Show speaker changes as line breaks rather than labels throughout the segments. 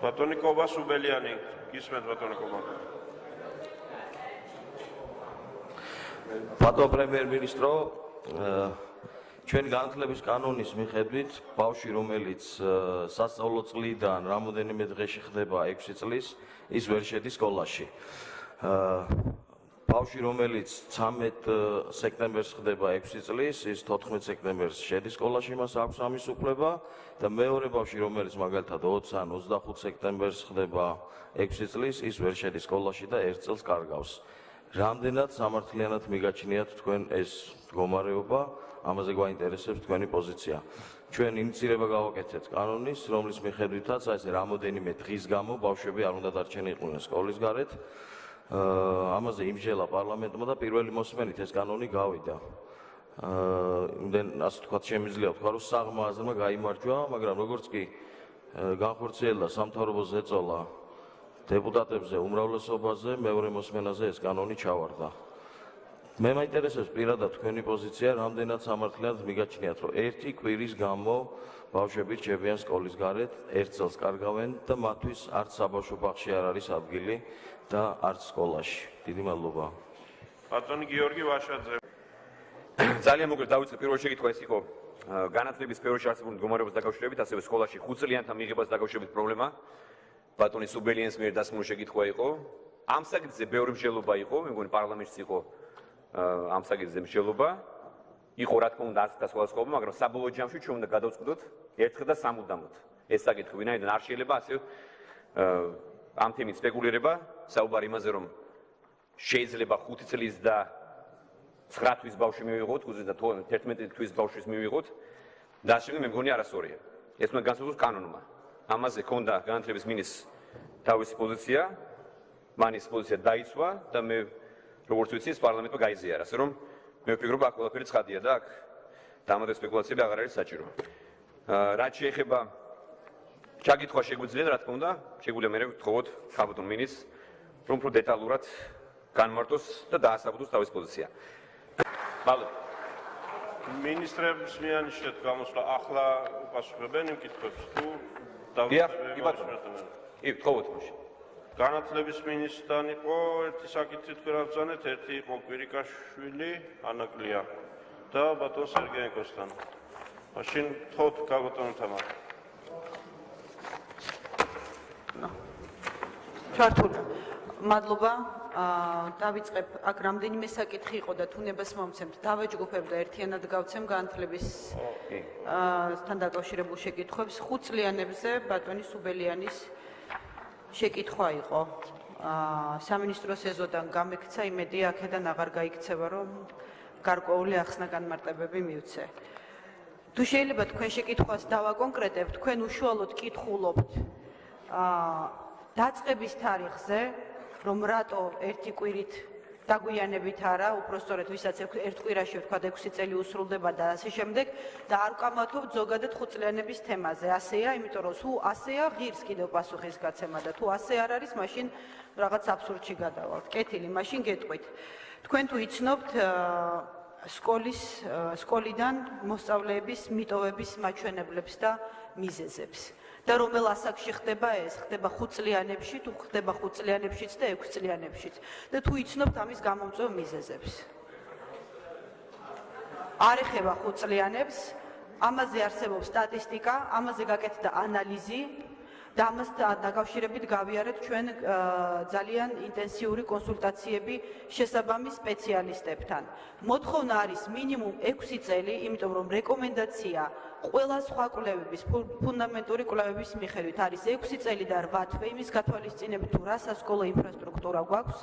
ბატონი კობა სუბელიანი, გისმენთ ბატონი კობა.
ბატონო პრემიერ-მინისტრო, ჩვენ განათლების კანონის მიხედვით ბავშვი, რომელიც სასწავლო წლიდან რამოდენიმე დღეში ხდება 6 წლის, ის ვერ შედის სკოლაში. ბავშვი, რომელიც 13 სექტემბერს ხდება 6 წლის, ის 14 სექტემბერს შედის სკოლაში, მას აქვს ამის უფლება და მეორე ბავშვი, რომელიც მაგალითად 20 ან 25 სექტემბერს ხდება 6 წლის, ის ვერ შედის სკოლაში და 1 წელს კარგავს. რამდენად სამართლიანად მიგაჩნიათ თქვენ ეს მდგომარეობა, ამაზე გვაინტერესებს თქვენი პოზიცია. ჩვენ ინიცირება გავაკეთეთ კანონის, რომლის მიხედვითაც ეს რამოდენიმე დღის გამო ბავშვები არ უნდა დარჩენილიყვნენ სკოლის გარეთ. ამაზე იმჟელა პარლამენტმა და პირველი მოსმენით ეს კანონი გავიდა. ასე თქვა შემიძლია ვთქვა, რომ საღმა აზრმა გაიმარჯვა, მაგრამ როგორც კი განხორციელდა სამთავრობოს ზეწოლა დეპუტატებზე უმრავლესობაზე, მეორე მოსმენაზე ეს კანონი ჩავარდა. მე მაინტერესებს პირადად თქვენი პოზიცია, რამდენად სამართლიანად მიგაჩნიათ, რომ ერთი კვირის გამო ბავშვები რჩებიან სკოლის გარეთ, 1 წელს კარგავენ და მათთვის არც საბავშვო ბაღში არ არის ადგილი და არც სკოლაში. დიდი მადლობა.
ბატონი გიორგი ვაშაძე.
ძალიან მოკლედ დავიწყე პირველ შეკითხვა ეს იყო განათლების სფეროში არსებული მდგომარეობის დაკავშირებით, ასევე სკოლაში ხუთწლიანთა მიღებას დაკავშირებით პრობლემა. ბატონი სუბელიანის მიერ დასმული შეკითხვა იყო. ამ საკითხზე ბევრი მსჯელობა იყო, მე მგონი პარლამენტში იყო ამ საკითხზე მსჯელობა. იყო რა თქმა უნდა არც და სხვადასხვა, მაგრამ საბოლოო ჯამში ჩვენ უნდა გადავწყვიტოთ ერთხელ და სამუდამოდ ეს საკითხი, ვინაიდან არ შეიძლება ასე ამ თემით სპეკულირება, საუბარი იმაზე, რომ შეიძლება 5 წლის და 9 თვის ბავშვი მივიღოთ, და 11 თვის ბავშვის მივიღოთ და ასე შემდეგ მე მგონი არასწორია. ეს უნდა განსაზღვროს კანონმა. ამაზე ქონდა განათლების მინისტრს თავისი პოზიცია, მან ეს პოზიცია დაიცვა და მე როგორც ვიცი, ეს პარლამენტმა გაიზიარა, ასე რომ მე ვფიქრობ, აქ ყველაფერი ცხადია და აქ დამატებითი სპეკულაციები აღარ არის საჭირო. რაც შეეხება ჩაკითხვა შეგვიძლია, რა თქმა უნდა, შეგვიძლია მე ვთხოვოთ საბატონო მინისტრს, რომ უფრო დეტალურად განმარტოს და დაასაბუთოს თავის პოზიცია. მადლობა.
მინისტრებს მიანიშნეთ გამოსვლა, ახლა უპასუხებენ იმ კითხვებს თუ
ვთხოვოთ მაშინ.
განათლების მინისტრთან იყო ერთი საკითხი თქვენ აღძანეთ, ერთი იყო კვირიკაშვილი, ანაკლია და ბატონ სერგეენკოსთან. მაშინ ვთხოვთ ბატონ თამარ.
ჩართული. მადლობა. დავიწყებ, აქ რამდენიმე საკითხი იყო და თუნებას მომცემთ, დავაჯგუფებ და ერთიანად გავცემ განათლების თან დაკავშირებულ შეკითხვებს. 5 წლიანებზე ბატონი სუბელიანის შეკითხვა იყო. სამინისტროს ეზოდან გამექცა, იმედია აქედან აღარ გაიქცევა, რომ გარკვეული ახსნა განმარტებები მივცე. თუ შეიძლება თქვენ შეკითხვას დავაკონკრეტებ, თქვენ უშუალოდ კითხულობთ დაწყების თარიღზე, რომ რატო ერთი კვირით დაგვიანებით არა, უпростоრეთ ვისაც ერთ კვირაში ვთქვათ 6 წელი უსრულდება და ასე შემდეგ და არ ვკამათობთ ზოგადად 5 წლიანების თემაზე. ასეა, იმიტომ რომ თუ ასეა, ღირს კიდევ პასუხის გაცემა და თუ ასე არ არის, მაშინ რაღაც აბსურდში გადავალთ. კეთილი, მაშინ გეტყვით. თქვენ თუ იცნობთ სკოლიდან მოსწავლეების მიტოვების მაჩვენებლებს და მიზეზებს. და რომელ ასაკში ხდება ეს? ხდება 5 წლიანებში, თუ ხდება 5 წლიანებშიც და 6 წლიანებშიც. და თუ იცნობთ ამის გამომწვევ მიზეზებს. არ ეხება 5 წლიანებს, ამაზე არსებობს სტატისტიკა, ამაზე გაკეთდა ანალიზი და ამასთან დაკავშირებით გავიარეთ ჩვენ ძალიან ინტენსიური კონსულტაციები შესაბამის სპეციალისტებთან. მოთხოვნა არის მინიმუმ 6 წელი, იმიტომ რომ რეკომენდაცია ყველა სხვა კვლევების, ფუნდამენტური კვლევების მიხედვით არის 6 წელი და 8 თვე, იმის გათვალისწინებით თუ რა სასკოლო ინფრასტრუქტურა გვაქვს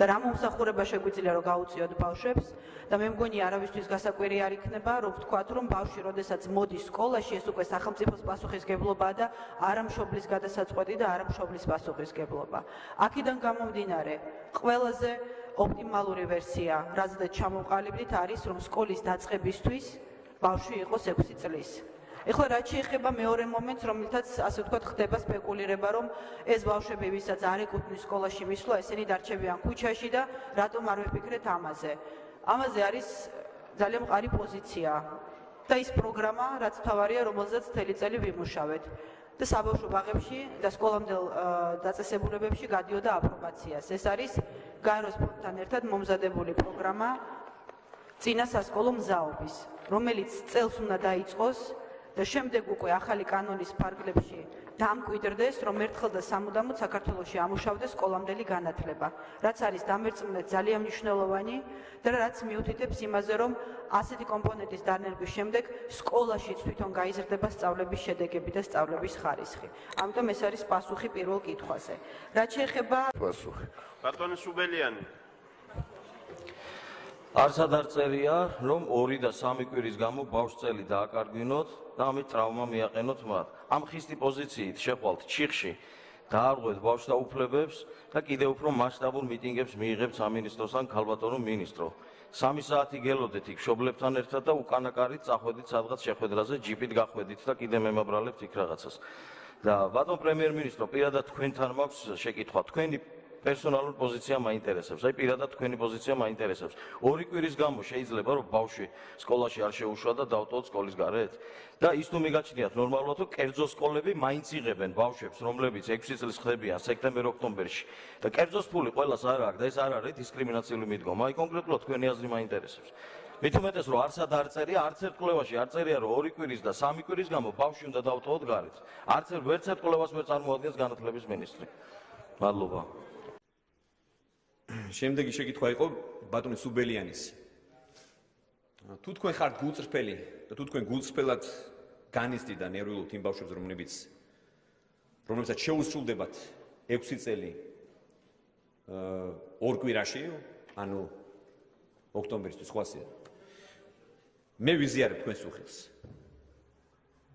და რა მომსახურება შეგვიძლია რომ გაუწიოთ ბავშვებს და მე მგონი არავისთვის გასაკვირი არ იქნება, რომ ვთქვათ, რომ ბავშვი როდესაც მოდის სკოლაში, ეს უკვე სახელმწიფოს პასუხისგებლობაა და არა მშობლის გადასაწყვეტი და არა მშობლის პასუხისგებლობა. აქედან გამომდინარე, ყველაზე ოპტიმალური ვერსია, რაზეც ჩამოვყალიბდით, არის, რომ სკოლის დაწყებისთვის ბავშვი იყოს 6 წლის. ეხლა რაც შეეხება მეორე მომენტს, რომელთაც ასე ვთქვათ ხდება სპეკულირება, რომ ეს ბავშვები, ვისაც არ ეკუთვნის სკოლაში მისვლა, ესენი დარჩებიან ქუჩაში და რატომ არ ვიფიქრეთ ამაზე. ამაზე არის ძალიან მყარი პოზიცია და ის პროგრამა, რაც თავარია, რომელზეც მთელი წელი ვიმუშავეთ. და საბავშვო ბაღებში და სკოლამდელ დაწესებულებებში გადიოდა აპრობაციას. ეს არის გაეროს ფონდთან ერთად მომზადებული პროგრამა წინა სასკოლო მზაობის, რომელიც წელს უნდა დაიწყოს და შემდეგ უკვე ახალი კანონის ფარგლებში დამკვიდრდეს, რომ ერთხელ და სამუდამოდ საქართველოში ამუშავდეს სკოლამდელი განათლება, რაც არის დამერწმუნდეთ ძალიან მნიშვნელოვანი და რაც მიუთითებს იმაზე, რომ ასეთი კომპონენტის დანერგვის შემდეგ სკოლაშიც თვითონ გაიზრდება სწავლების შედეგები და სწავლების ხარისხი. ამიტომ ეს არის პასუხი პირველ კითხვაზე. რაც შეეხება
პასუხი.
ბატონი სუბელიანი.
არსად არ წერია, რომ 2 და 3 კვირის გამო ბავშვწელი დააკარგვინოთ და ამით ტრავმა მიაყენოთ მათ. ამ ხისტი პოზიციით შეხვალთ ჩიხში, დაარღვეთ ბავშვთა უფლებებს და კიდევ უფრო მასშტაბურ მიტინგებს მიიღებთ სამინისტროსთან ქალბატონო მინისტრო. 3 საათი გელოდეთ იქ მშობლებთან ერთად და უკანაკარით წახვედით სადღაც შეხვედრაზე, ჯიპით გახვედით და კიდე მემაბრალებთ იქ რაღაცას. და ბატონ პრემიერ-მინისტრო, პირადად თქვენთან მაქვს შეკითხვა. თქვენი პერსონალური პოზიცია მაინტერესებს. აი პირადად თქვენი პოზიცია მაინტერესებს. 2 კვირის გამო შეიძლება რომ ბავშვი სკოლაში არ შეუშვა და დავტოვოთ სკოლის გარეთ? და ის თუ მიგაჩნიათ ნორმალურად, რომ კერძო სკოლები მაინც იღებენ ბავშვებს, რომლებიც 6 წლის ხდებიან სექტემბერ-ოქტომბერში. და კერძოს ფული ყველას არ აქვს და ეს არ არის დისკრიმინაციული მიდგომა. აი კონკრეტულად თქვენი აზრი მაინტერესებს. მით უმეტეს რომ არსად არ წერია, არც ერთ კვლევაში არ წერია რომ 2 კვირის და 3 კვირის გამო ბავშვი უნდა დავტოვოთ გარეთ. არც ერთ კვლევას ვერ წარმოადგენს განათლების მინისტრი. მადლობა.
შემდეგი შეკითხვა იყო ბატონი სუბელიანის. თუ თქვენ ხართ გულწრფელი და თუ თქვენ გულწრფელად განიცდით და ნერვიულობთ იმ ბავშვებს, რომლებსაც შეუსრულდებათ 6 წელი 2 კვირაში, ანუ ოქტომბერში თუ სხვასია. მე ვიზიარებ თქვენს უხილს.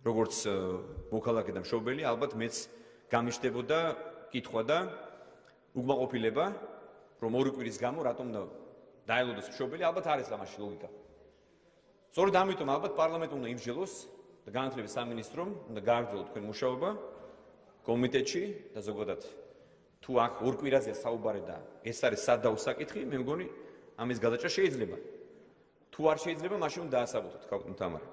როგორც მოქალაქე და მშობელი, ალბათ მეც გამიშდებოდა კითხვა და უკმაყოფილება, რომ 2 კვირის გამო რატომ დაელოდოს მშობელი, ალბათ არის ამაში ლოგიკა. სწორედ ამიტომ ალბათ პარლამენტი უნდა იმსჯელოს და განათლების სამინისტრომ უნდა გააგრძელოს თქვენ მუშაობა კომიტეტში და ზოგადად თუ აქ 2 კვირაზე საუბარი და ეს არის სადაო საკითხი, მე მგონი ამის გადაჭრა შეიძლება. თუ არ შეიძლება, მაშინ უნდა დაასაბუთოთ ქალბატონ თამარა.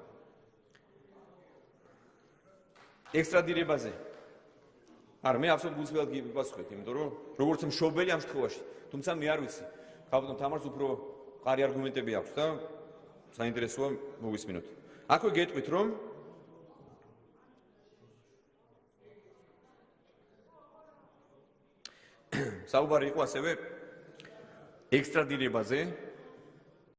ექსტრადირებაზე. არა, მე აბსოლუტურად გულწრფელად გიპასუხეთ, იმიტომ რომ როგორც მშობელი ამ შემთხვევაში, თუმცა მე არ ვიცი, ქალბატონ თამარს უფრო მყარი არგუმენტები აქვს და საინტერესოა მოვისმინოთ. აქვე გეტყვით, რომ საუბარი იყო ასევე ექსტრადირებაზე